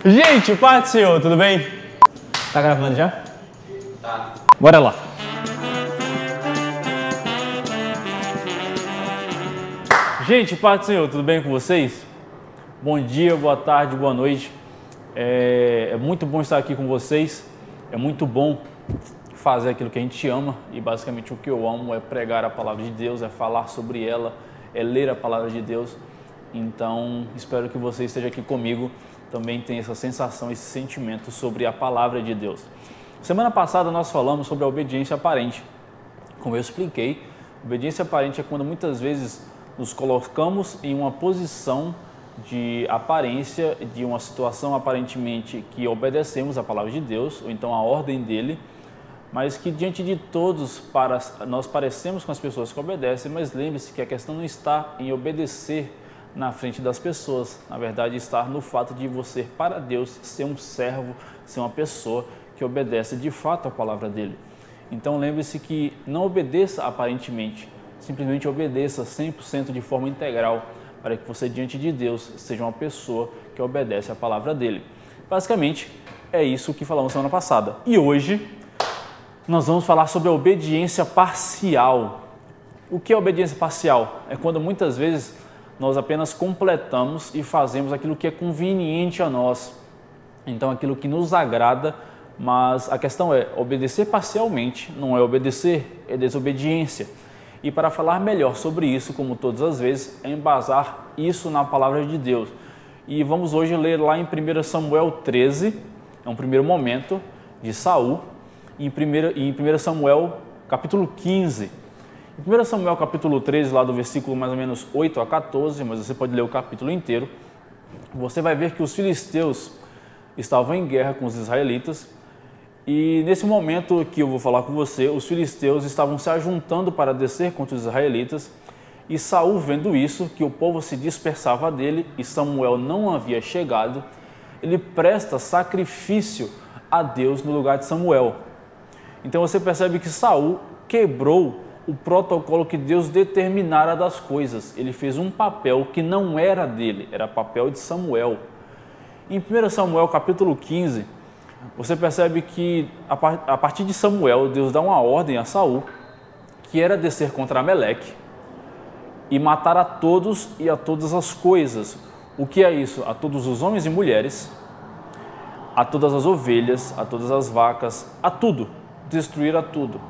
Gente, Pai do Senhor, tudo bem? Tá gravando já? Tá. Bora lá. Gente, Pai do Senhor, tudo bem com vocês? Bom dia, boa tarde, boa noite. É muito bom estar aqui com vocês. É muito bom fazer aquilo que a gente ama e basicamente o que eu amo é pregar a palavra de Deus, é falar sobre ela, é ler a palavra de Deus. Então, espero que você esteja aqui comigo, também tenha essa sensação, esse sentimento sobre a palavra de Deus. Semana passada nós falamos sobre a obediência aparente. Como eu expliquei, obediência aparente é quando muitas vezes nos colocamos em uma posição de aparência, de uma situação aparentemente que obedecemos à palavra de Deus, ou então à ordem dele, mas que diante de todos nós parecemos com as pessoas que obedecem, mas lembre-se que a questão não está em obedecer na frente das pessoas, na verdade está no fato de você, para Deus, ser um servo, ser uma pessoa que obedece de fato à palavra dele. Então lembre-se que não obedeça aparentemente, simplesmente obedeça 100% de forma integral, para que você diante de Deus seja uma pessoa que obedece à palavra dele. Basicamente é isso que falamos semana passada. E hoje nós vamos falar sobre a obediência parcial. O que é obediência parcial? É quando muitas vezes nós apenas completamos e fazemos aquilo que é conveniente a nós. Então aquilo que nos agrada, mas a questão é obedecer parcialmente, não é obedecer, é desobediência. E para falar melhor sobre isso, como todas as vezes, é embasar isso na palavra de Deus. E vamos hoje ler lá em 1 Samuel 13, é um primeiro momento de Saul, e em 1 Samuel capítulo 15. Em 1 Samuel capítulo 13, lá do versículo mais ou menos 8 a 14, mas você pode ler o capítulo inteiro, você vai ver que os filisteus estavam em guerra com os israelitas, e nesse momento que eu vou falar com você, os filisteus estavam se ajuntando para descer contra os israelitas, e Saul, vendo isso, que o povo se dispersava dele e Samuel não havia chegado, ele presta sacrifício a Deus no lugar de Samuel. Então você percebe que Saul quebrou o protocolo que Deus determinara das coisas. Ele fez um papel que não era dele, era papel de Samuel. Em 1 Samuel capítulo 15, você percebe que a partir de Samuel, Deus dá uma ordem a Saul, que era descer contra Ameleque e matar a todos e a todas as coisas. O que é isso? A todos os homens e mulheres, a todas as ovelhas, a todas as vacas, a tudo, destruir a tudo.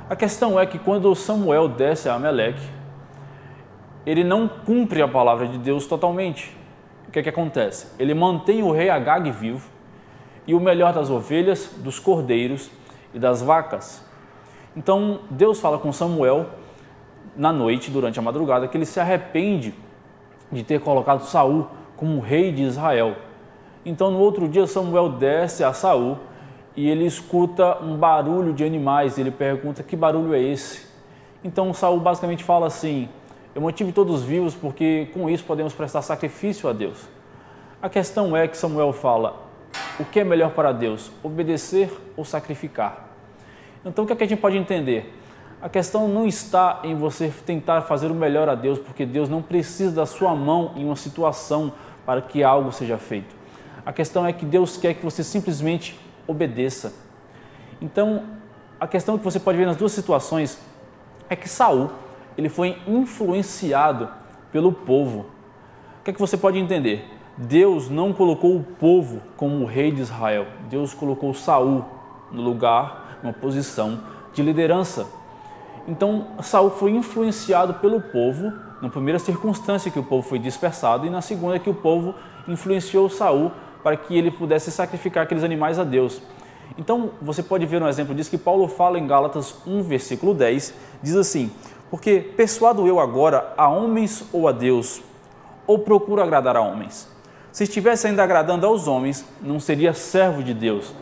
A questão é que quando Samuel desce a Ameleque, ele não cumpre a palavra de Deus totalmente. O que é que acontece? Ele mantém o rei Agag vivo, e o melhor das ovelhas, dos cordeiros e das vacas. Então Deus fala com Samuel na noite, durante a madrugada, que ele se arrepende de ter colocado Saul como rei de Israel. Então no outro dia Samuel desce a Saul e ele escuta um barulho de animais, ele pergunta: que barulho é esse? Então Saul basicamente fala assim: eu mantive todos vivos porque com isso podemos prestar sacrifício a Deus. A questão é que Samuel fala: o que é melhor para Deus, obedecer ou sacrificar? Então o que é que a gente pode entender? A questão não está em você tentar fazer o melhor a Deus, porque Deus não precisa da sua mão em uma situação para que algo seja feito. A questão é que Deus quer que você simplesmente obedeça. Então a questão que você pode ver nas duas situações é que Saul, ele foi influenciado pelo povo. O que é que você pode entender? Deus não colocou o povo como o rei de Israel. Deus colocou Saul no lugar, numa posição de liderança. Então, Saul foi influenciado pelo povo, na primeira circunstância que o povo foi dispersado, e na segunda que o povo influenciou Saul para que ele pudesse sacrificar aqueles animais a Deus. Então, você pode ver um exemplo disso que Paulo fala em Gálatas 1, versículo 10, diz assim: porque persuado eu agora a homens ou a Deus, ou procuro agradar a homens? Se estivesse ainda agradando aos homens, não seria servo de Deus.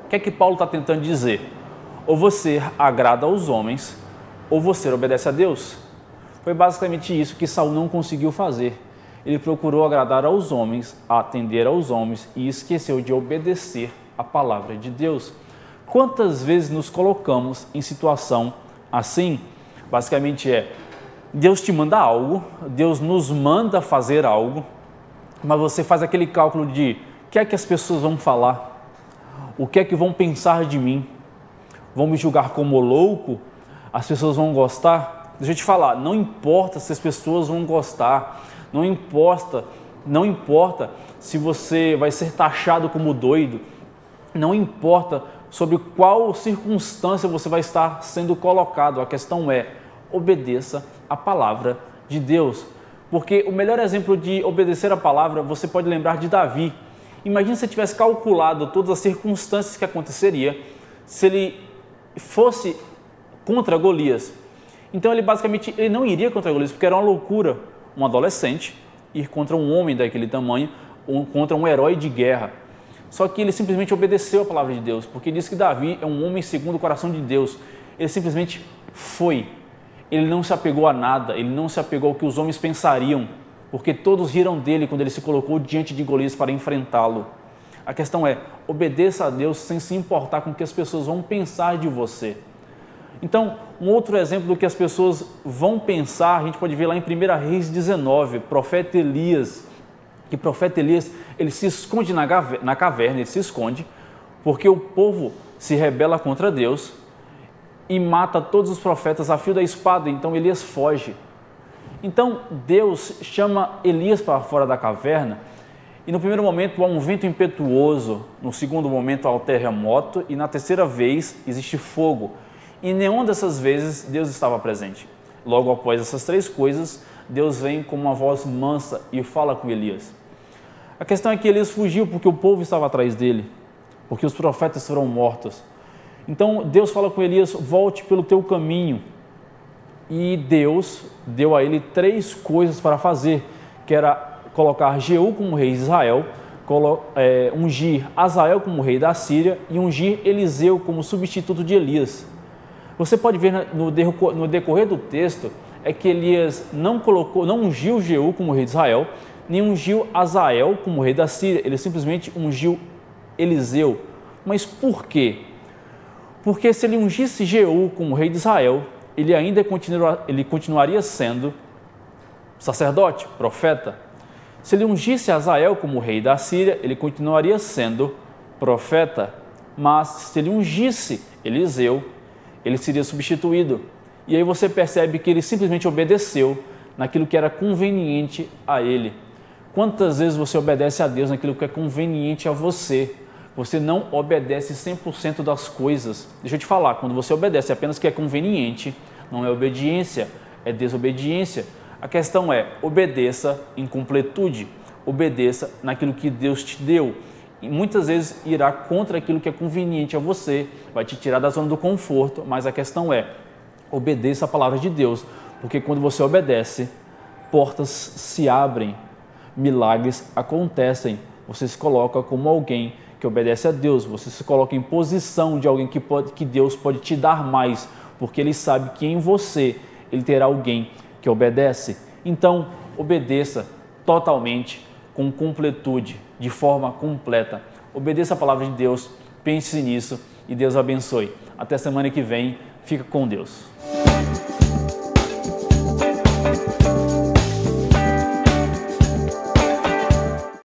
O que é que Paulo está tentando dizer? Ou você agrada aos homens, ou você obedece a Deus. Foi basicamente isso que Saul não conseguiu fazer. Ele procurou agradar aos homens, atender aos homens e esqueceu de obedecer a palavra de Deus. Quantas vezes nos colocamos em situação assim? Basicamente Deus te manda algo, Deus nos manda fazer algo, mas você faz aquele cálculo de o que é que as pessoas vão falar, o que é que vão pensar de mim, vão me julgar como louco, as pessoas vão gostar. Deixa eu te falar, não importa se as pessoas vão gostar, não importa se você vai ser taxado como doido, não importa sobre qual circunstância você vai estar sendo colocado, a questão é, obedeça a palavra de Deus. Porque o melhor exemplo de obedecer a palavra, você pode lembrar de Davi. Imagina se ele tivesse calculado todas as circunstâncias que aconteceria se ele fosse contra Golias. Então ele não iria contra Golias, porque era uma loucura um adolescente ir contra um homem daquele tamanho, ou contra um herói de guerra. Só que ele simplesmente obedeceu a palavra de Deus, porque diz que Davi é um homem segundo o coração de Deus. Ele simplesmente foi. Ele não se apegou a nada, ele não se apegou ao que os homens pensariam, porque todos riram dele quando ele se colocou diante de Golias para enfrentá-lo. A questão é, obedeça a Deus sem se importar com o que as pessoas vão pensar de você. Então, um outro exemplo do que as pessoas vão pensar, a gente pode ver lá em 1 Reis 19, profeta Elias. Que profeta Elias, ele se esconde na caverna, ele se esconde, porque o povo se rebela contra Deus e mata todos os profetas a fio da espada, então Elias foge. Então Deus chama Elias para fora da caverna e no primeiro momento há um vento impetuoso, no segundo momento há o terremoto e na terceira vez existe fogo. E nenhuma dessas vezes Deus estava presente. Logo após essas três coisas, Deus vem com uma voz mansa e fala com Elias. A questão é que Elias fugiu porque o povo estava atrás dele, porque os profetas foram mortos. Então Deus fala com Elias, volte pelo teu caminho. E Deus deu a ele três coisas para fazer, que era colocar Jeú como rei de Israel, ungir Azael como rei da Síria e ungir Eliseu como substituto de Elias. Você pode ver no decorrer do texto, é que Elias não ungiu Jeú como rei de Israel, nem ungiu Azael como rei da Síria, ele simplesmente ungiu Eliseu. Mas por quê? Porque se ele ungisse Jeú como rei de Israel, ele continuaria sendo sacerdote, profeta. Se ele ungisse Azael como rei da Síria, ele continuaria sendo profeta. Mas se ele ungisse Eliseu, ele seria substituído. E aí você percebe que ele simplesmente obedeceu naquilo que era conveniente a ele. Quantas vezes você obedece a Deus naquilo que é conveniente a você? Você não obedece 100% das coisas. Deixa eu te falar, quando você obedece apenas o que é conveniente, não é obediência, é desobediência. A questão é, obedeça em completude, obedeça naquilo que Deus te deu. E muitas vezes irá contra aquilo que é conveniente a você, vai te tirar da zona do conforto, mas a questão é, obedeça a palavra de Deus, porque quando você obedece, portas se abrem, milagres acontecem, você se coloca como alguém que obedece a Deus, você se coloca em posição de alguém que Deus pode te dar mais, porque Ele sabe que em você Ele terá alguém que obedece. Então, obedeça totalmente, com completude, de forma completa. Obedeça a palavra de Deus, pense nisso e Deus abençoe. Até semana que vem, fica com Deus.